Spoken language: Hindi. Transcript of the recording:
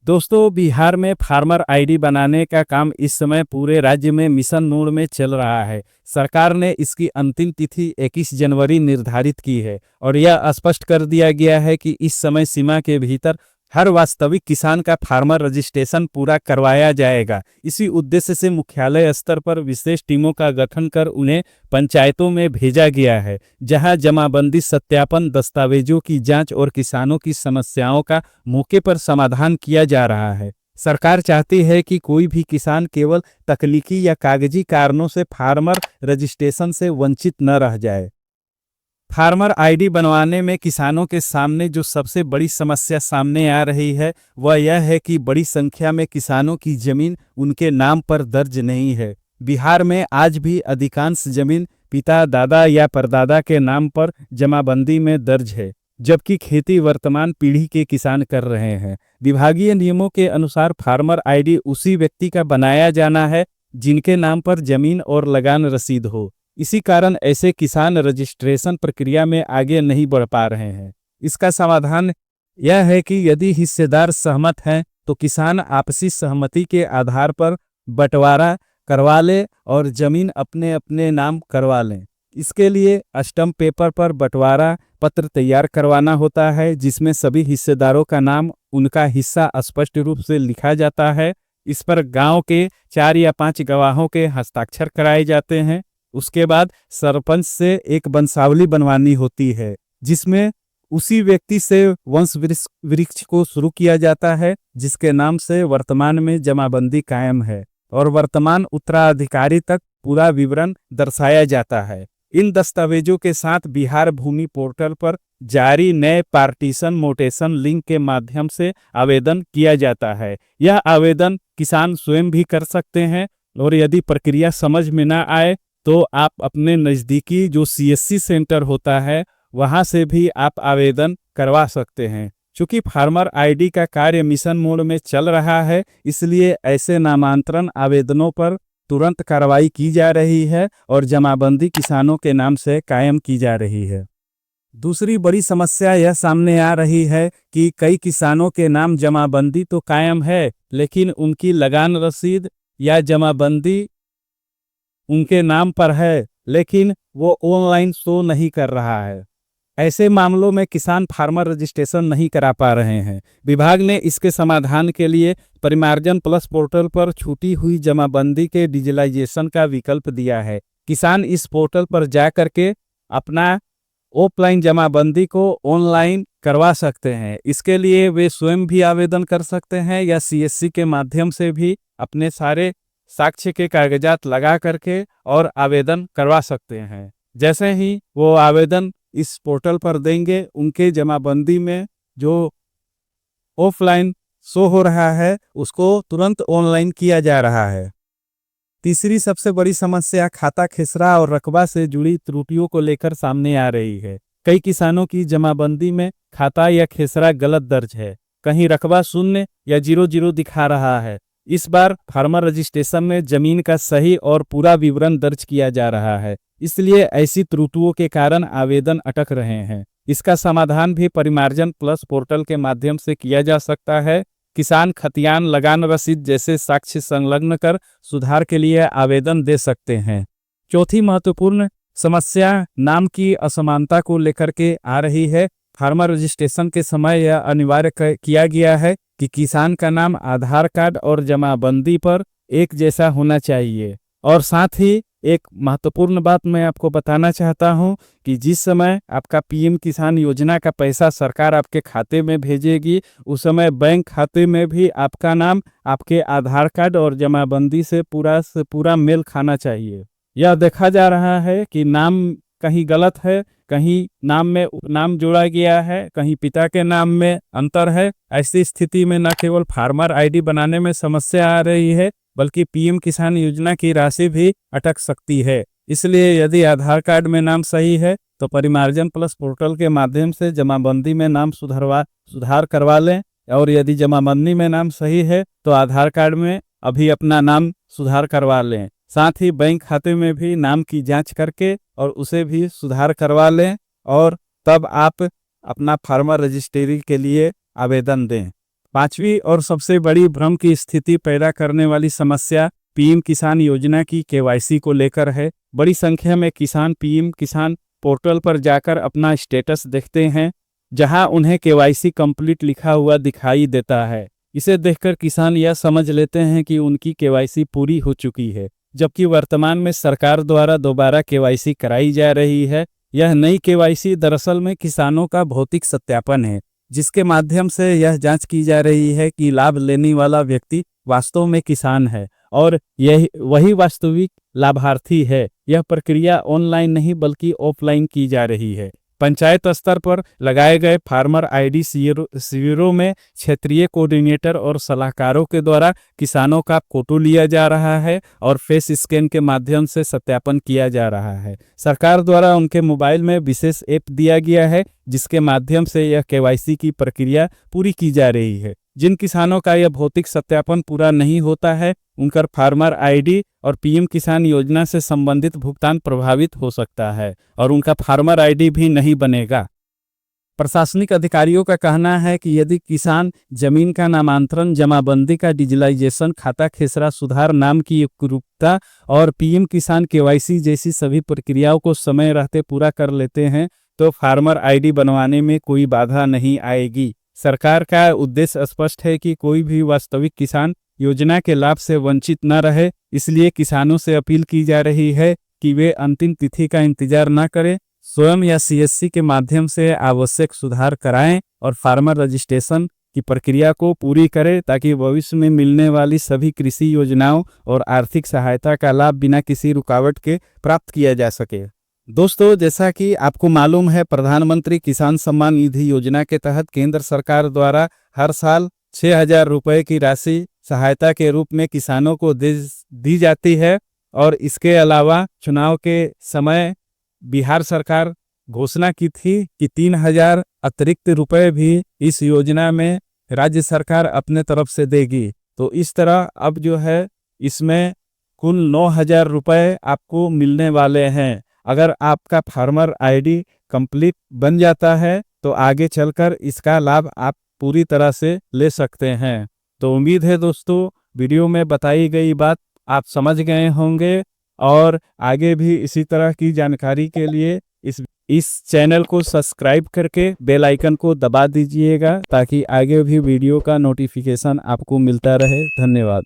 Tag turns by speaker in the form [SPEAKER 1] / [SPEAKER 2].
[SPEAKER 1] दोस्तों, बिहार में फार्मर आईडी बनाने का काम इस समय पूरे राज्य में मिशन मोड में चल रहा है। सरकार ने इसकी अंतिम तिथि 21 जनवरी निर्धारित की है और यह स्पष्ट कर दिया गया है कि इस समय सीमा के भीतर हर वास्तविक किसान का फार्मर रजिस्ट्रेशन पूरा करवाया जाएगा। इसी उद्देश्य से मुख्यालय स्तर पर विशेष टीमों का गठन कर उन्हें पंचायतों में भेजा गया है, जहां जमाबंदी सत्यापन, दस्तावेजों की जांच और किसानों की समस्याओं का मौके पर समाधान किया जा रहा है। सरकार चाहती है कि कोई भी किसान केवल तकनीकी या कागजी कारणों से फार्मर रजिस्ट्रेशन से वंचित न रह जाए। फार्मर आईडी बनवाने में किसानों के सामने जो सबसे बड़ी समस्या सामने आ रही है वह यह है कि बड़ी संख्या में किसानों की जमीन उनके नाम पर दर्ज नहीं है। बिहार में आज भी अधिकांश जमीन पिता, दादा या परदादा के नाम पर जमाबंदी में दर्ज है, जबकि खेती वर्तमान पीढ़ी के किसान कर रहे हैं। विभागीय नियमों के अनुसार फार्मर आईडी उसी व्यक्ति का बनाया जाना है जिनके नाम पर जमीन और लगान रसीद हो। इसी कारण ऐसे किसान रजिस्ट्रेशन प्रक्रिया में आगे नहीं बढ़ पा रहे हैं। इसका समाधान यह है कि यदि हिस्सेदार सहमत हैं तो किसान आपसी सहमति के आधार पर बंटवारा करवा ले और जमीन अपने अपने नाम करवा लें। इसके लिए स्टंप पेपर पर बंटवारा पत्र तैयार करवाना होता है, जिसमें सभी हिस्सेदारों का नाम, उनका हिस्सा स्पष्ट रूप से लिखा जाता है। इस पर गांव के 4 या 5 गवाहों के हस्ताक्षर कराए जाते हैं। उसके बाद सरपंच से एक वंशावली बनवानी होती है, जिसमें उसी व्यक्ति से वंश वृक्ष को शुरू किया जाता है जिसके नाम से वर्तमान में जमाबंदी कायम है, और वर्तमान उत्तराधिकारी तक पूरा विवरण दर्शाया जाता है। इन दस्तावेजों के साथ बिहार भूमि पोर्टल पर जारी नए पार्टीशन मोटेशन लिंक के माध्यम से आवेदन किया जाता है। यह आवेदन किसान स्वयं भी कर सकते हैं, और यदि प्रक्रिया समझ में ना आए तो आप अपने नज़दीकी जो सीएससी सेंटर होता है वहां से भी आप आवेदन करवा सकते हैं। चूंकि फार्मर आईडी का कार्य मिशन मोड में चल रहा है, इसलिए ऐसे नामांतरण आवेदनों पर तुरंत कार्रवाई की जा रही है और जमाबंदी किसानों के नाम से कायम की जा रही है। दूसरी बड़ी समस्या यह सामने आ रही है कि कई किसानों के नाम जमाबंदी तो कायम है, लेकिन उनकी लगान रसीद या जमाबंदी उनके नाम पर है, लेकिन वो ऑनलाइन शो नहीं कर रहा है। ऐसे मामलों में किसान फार्मर रजिस्ट्रेशन नहीं करा पा रहे हैं। विभाग ने इसके समाधान के लिए परिमार्जन प्लस पोर्टल पर छूटी हुई जमाबंदी के डिजिटलाइजेशन का विकल्प दिया है। किसान इस पोर्टल पर जा करके अपना ऑफलाइन जमाबंदी को ऑनलाइन करवा सकते हैं। इसके लिए वे स्वयं भी आवेदन कर सकते हैं या सीएससी के माध्यम से भी अपने सारे साक्ष्य के कागजात लगा करके और आवेदन करवा सकते हैं। जैसे ही वो आवेदन इस पोर्टल पर देंगे, उनके जमाबंदी में जो ऑफलाइन शो हो रहा है उसको तुरंत ऑनलाइन किया जा रहा है। तीसरी सबसे बड़ी समस्या खाता खेसरा और रकबा से जुड़ी त्रुटियों को लेकर सामने आ रही है। कई किसानों की जमाबंदी में खाता या खेसरा गलत दर्ज है, कहीं रकबा 0 या 00 दिखा रहा है। इस बार फार्मर रजिस्ट्रेशन में जमीन का सही और पूरा विवरण दर्ज किया जा रहा है, इसलिए ऐसी त्रुटियों के कारण आवेदन अटक रहे हैं। इसका समाधान भी परिमार्जन प्लस पोर्टल के माध्यम से किया जा सकता है। किसान खतियान, लगान रसीद जैसे साक्ष्य संलग्न कर सुधार के लिए आवेदन दे सकते हैं। चौथी महत्वपूर्ण समस्या नाम की असमानता को लेकर के आ रही है। फार्मर रजिस्ट्रेशन के समय यह अनिवार्य किया गया है कि किसान का नाम आधार कार्ड और जमाबंदी पर एक जैसा होना चाहिए। और साथ ही एक महत्वपूर्ण बात मैं आपको बताना चाहता हूं कि जिस समय आपका पीएम किसान योजना का पैसा सरकार आपके खाते में भेजेगी, उस समय बैंक खाते में भी आपका नाम आपके आधार कार्ड और जमाबंदी से पूरा मेल खाना चाहिए। यह देखा जा रहा है कि नाम कहीं गलत है, कहीं नाम में उपनाम जोड़ा गया है, कहीं पिता के नाम में अंतर है। ऐसी स्थिति में न केवल फार्मर आईडी बनाने में समस्या आ रही है, बल्कि पीएम किसान योजना की राशि भी अटक सकती है। इसलिए यदि आधार कार्ड में नाम सही है तो परिमार्जन प्लस पोर्टल के माध्यम से जमाबंदी में नाम सुधार करवा लें, और यदि जमाबंदी में नाम सही है तो आधार कार्ड में अभी अपना नाम सुधार करवा लें। साथ ही बैंक खाते में भी नाम की जांच करके और उसे भी सुधार करवा लें, और तब आप अपना फार्मर रजिस्ट्री के लिए आवेदन दें। पांचवी और सबसे बड़ी भ्रम की स्थिति पैदा करने वाली समस्या पीएम किसान योजना की केवाईसी को लेकर है। बड़ी संख्या में किसान पीएम किसान पोर्टल पर जाकर अपना स्टेटस देखते हैं, जहां उन्हें केवाईसी कंप्लीट लिखा हुआ दिखाई देता है। इसे देखकर किसान यह समझ लेते हैं कि उनकी केवाईसी पूरी हो चुकी है, जबकि वर्तमान में सरकार द्वारा दोबारा केवाईसी कराई जा रही है। यह नई केवाईसी दरअसल में किसानों का भौतिक सत्यापन है, जिसके माध्यम से यह जांच की जा रही है कि लाभ लेने वाला व्यक्ति वास्तव में किसान है और यही वही वास्तविक लाभार्थी है। यह प्रक्रिया ऑनलाइन नहीं बल्कि ऑफलाइन की जा रही है। पंचायत स्तर पर लगाए गए फार्मर आईडी शिविरों में क्षेत्रीय कोऑर्डिनेटर और सलाहकारों के द्वारा किसानों का फोटो लिया जा रहा है और फेस स्कैन के माध्यम से सत्यापन किया जा रहा है। सरकार द्वारा उनके मोबाइल में विशेष ऐप दिया गया है, जिसके माध्यम से यह केवाईसी की प्रक्रिया पूरी की जा रही है। जिन किसानों का यह भौतिक सत्यापन पूरा नहीं होता है, उनका फार्मर आईडी और पीएम किसान योजना से संबंधित भुगतान प्रभावित हो सकता है और उनका फार्मर आईडी भी नहीं बनेगा। प्रशासनिक अधिकारियों का कहना है कि यदि किसान जमीन का नामांतरण, जमाबंदी का डिजिटलाइजेशन, खाता खेसरा सुधार, नाम की एकरूपता और पीएम किसान केवाईसी जैसी सभी प्रक्रियाओं को समय रहते पूरा कर लेते हैं, तो फार्मर आईडी बनवाने में कोई बाधा नहीं आएगी। सरकार का उद्देश्य स्पष्ट है कि कोई भी वास्तविक किसान योजना के लाभ से वंचित न रहे। इसलिए किसानों से अपील की जा रही है कि वे अंतिम तिथि का इंतजार न करें, स्वयं या सीएससी के माध्यम से आवश्यक सुधार कराएं और फार्मर रजिस्ट्रेशन की प्रक्रिया को पूरी करें, ताकि भविष्य में मिलने वाली सभी कृषि योजनाओं और आर्थिक सहायता का लाभ बिना किसी रुकावट के प्राप्त किया जा सके। दोस्तों, जैसा कि आपको मालूम है, प्रधानमंत्री किसान सम्मान निधि योजना के तहत केंद्र सरकार द्वारा हर साल 6,000 रुपये की राशि सहायता के रूप में किसानों को दी जाती है और इसके अलावा चुनाव के समय बिहार सरकार घोषणा की थी कि 3,000 अतिरिक्त रुपए भी इस योजना में राज्य सरकार अपने तरफ से देगी। तो इस तरह अब जो है इसमें कुल 9,000 रुपये आपको मिलने वाले हैं। अगर आपका फार्मर आईडी कंप्लीट बन जाता है तो आगे चलकर इसका लाभ आप पूरी तरह से ले सकते हैं। तो उम्मीद है दोस्तों, वीडियो में बताई गई बात आप समझ गए होंगे और आगे भी इसी तरह की जानकारी के लिए इस चैनल को सब्सक्राइब करके बेल आइकन को दबा दीजिएगा, ताकि आगे भी वीडियो का नोटिफिकेशन आपको मिलता रहे। धन्यवाद।